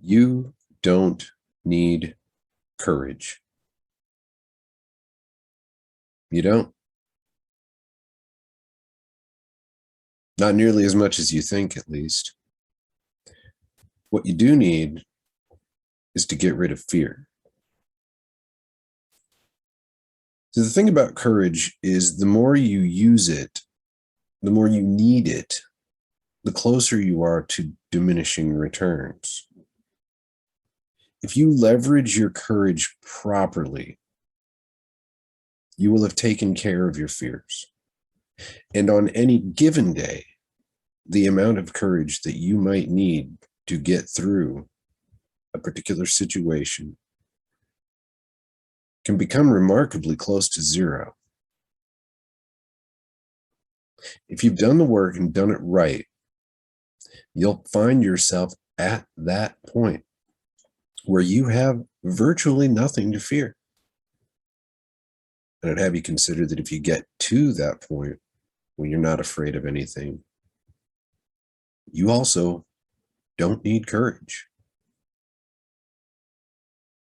You don't need courage. You don't. Not nearly as much as you think, at least. What you do need is to get rid of fear. So the thing about courage is the more you use it, the more you need it, the closer you are to diminishing returns. If you leverage your courage properly, you will have taken care of your fears. And on any given day, the amount of courage that you might need to get through a particular situation can become remarkably close to zero. If you've done the work and done it right, you'll find yourself at that point where you have virtually nothing to fear. And I'd have you consider that if you get to that point when you're not afraid of anything, you also don't need courage.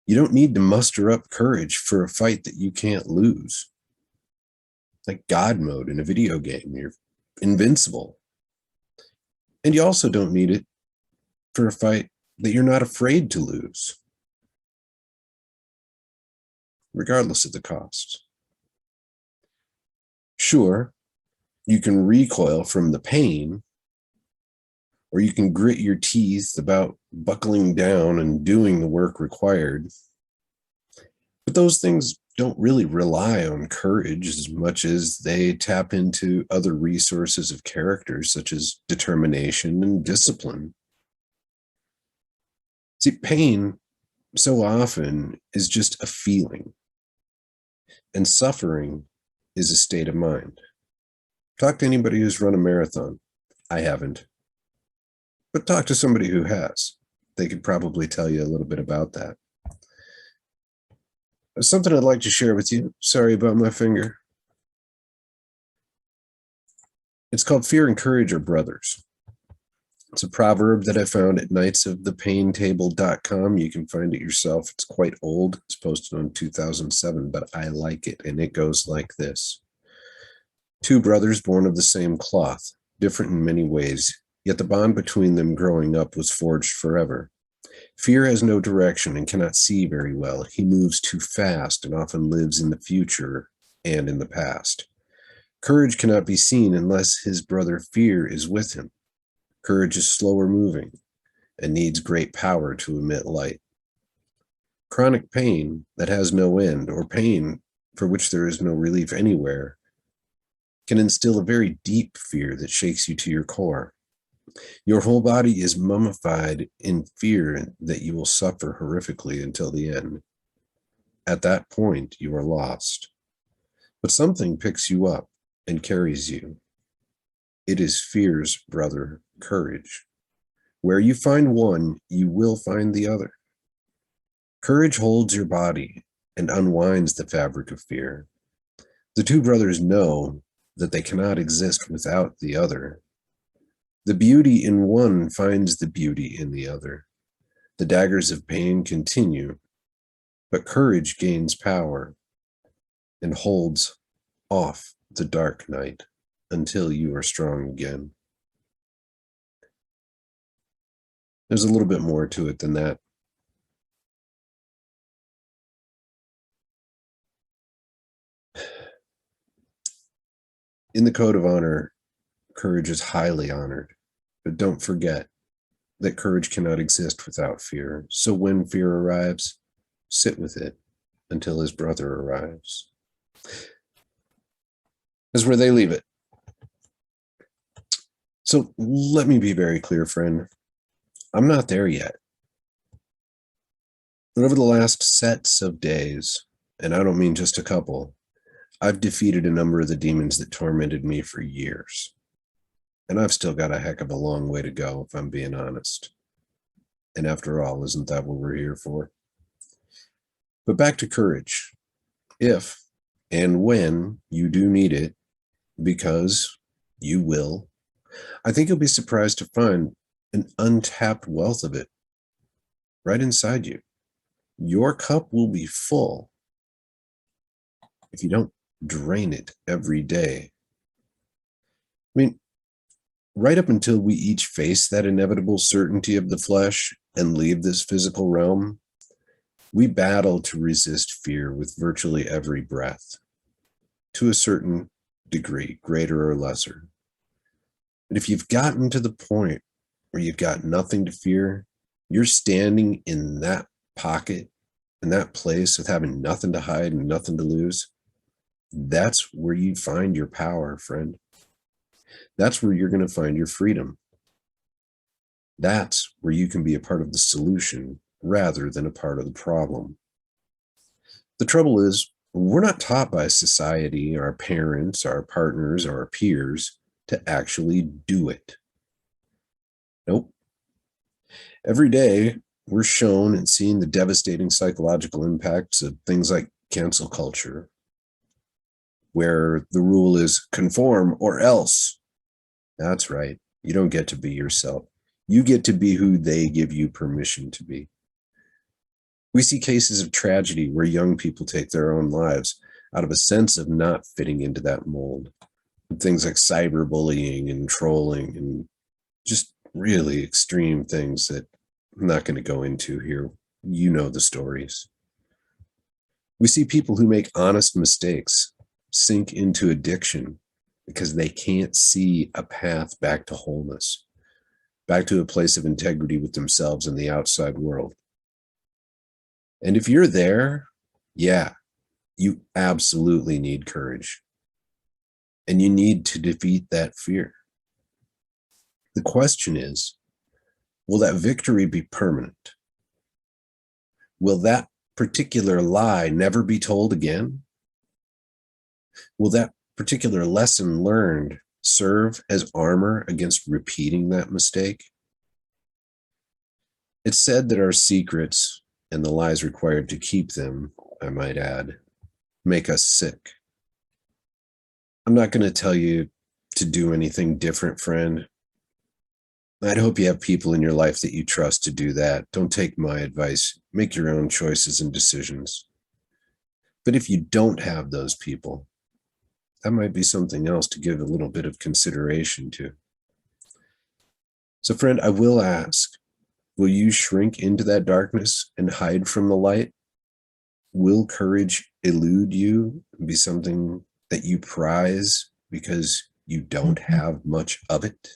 You don't need to muster up courage for a fight that you can't lose. Like God mode in a video game, you're invincible. And you also don't need it for a fight that you're not afraid to lose, regardless of the cost. Sure, you can recoil from the pain, or you can grit your teeth about buckling down and doing the work required. But those things don't really rely on courage as much as they tap into other resources of character, such as determination and discipline. See, pain so often is just a feeling, and suffering is a state of mind. Talk to anybody who's run a marathon. I haven't. But talk to somebody who has. They could probably tell you a little bit about that. Something I'd like to share with you. Sorry about my finger. It's called Fear and Courage Are Brothers. It's a proverb that I found at knightsofthepaintable.com. You can find it yourself. It's quite old. It's posted on 2007, but I like it. And it goes like this. Two brothers born of the same cloth, different in many ways, yet the bond between them growing up was forged forever. Fear has no direction and cannot see very well. He moves too fast and often lives in the future and in the past. Courage cannot be seen unless his brother Fear is with him. Courage is slower moving and needs great power to emit light. Chronic pain that has no end, or pain for which there is no relief anywhere, can instill a very deep fear that shakes you to your core. Your whole body is mummified in fear that you will suffer horrifically until the end. At that point, you are lost. But something picks you up and carries you. It is fear's brother, courage. Where you find one, you will find the other. Courage holds your body and unwinds the fabric of fear. The two brothers know that they cannot exist without the other. The beauty in one finds the beauty in the other. The daggers of pain continue, but courage gains power and holds off the dark night until you are strong again. There's a little bit more to it than that. In the code of honor, courage is highly honored, but don't forget that courage cannot exist without fear. So when fear arrives, sit with it until his brother arrives. That's where they leave it. So let me be very clear, friend. I'm not there yet. But over the last sets of days, and I don't mean just a couple, I've defeated a number of the demons that tormented me for years. And I've still got a heck of a long way to go, if I'm being honest. And after all, isn't that what we're here for? But back to courage. If and when you do need it, because you will, I think you'll be surprised to find an untapped wealth of it. right inside you. Your cup will be full if you don't drain it every day. I mean, right up until we each face that inevitable certainty of the flesh and leave this physical realm, we battle to resist fear with virtually every breath, to a certain degree, greater or lesser. But if you've gotten to the point where you've got nothing to fear, you're standing in that pocket, in that place with having nothing to hide and nothing to lose, that's where you find your power, friend. That's where you're going to find your freedom. That's where you can be a part of the solution rather than a part of the problem. The trouble is, we're not taught by society, our parents, our partners, our peers to actually do it. Nope. Every day, we're shown and seeing the devastating psychological impacts of things like cancel culture, where the rule is conform or else. That's right. You don't get to be yourself. You get to be who they give you permission to be. We see cases of tragedy where young people take their own lives out of a sense of not fitting into that mold. Things like cyberbullying and trolling and just really extreme things that I'm not going to go into here. You know the stories. We see people who make honest mistakes sink into addiction because they can't see a path back to wholeness, back to a place of integrity with themselves and the outside world. And if you're there, yeah, you absolutely need courage. And you need to defeat that fear. The question is, will that victory be permanent? Will that particular lie never be told again? Will that particular lesson learned serve as armor against repeating that mistake? It's said that our secrets and the lies required to keep them, I might add, make us sick. I'm not going to tell you to do anything different, friend. I'd hope you have people in your life that you trust to do that. Don't take my advice. Make your own choices and decisions. But if you don't have those people, that might be something else to give a little bit of consideration to. So, friend, I will ask, will you shrink into that darkness and hide from the light? Will courage elude you and be something that you prize because you don't have much of it?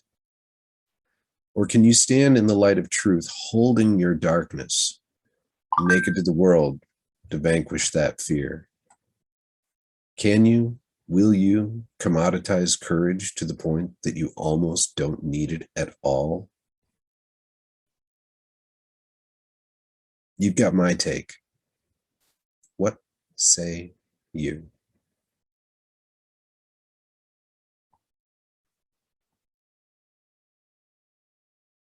Or can you stand in the light of truth, holding your darkness, naked to the world, to vanquish that fear? Can you, will you commoditize courage to the point that you almost don't need it at all? You've got my take. What say you?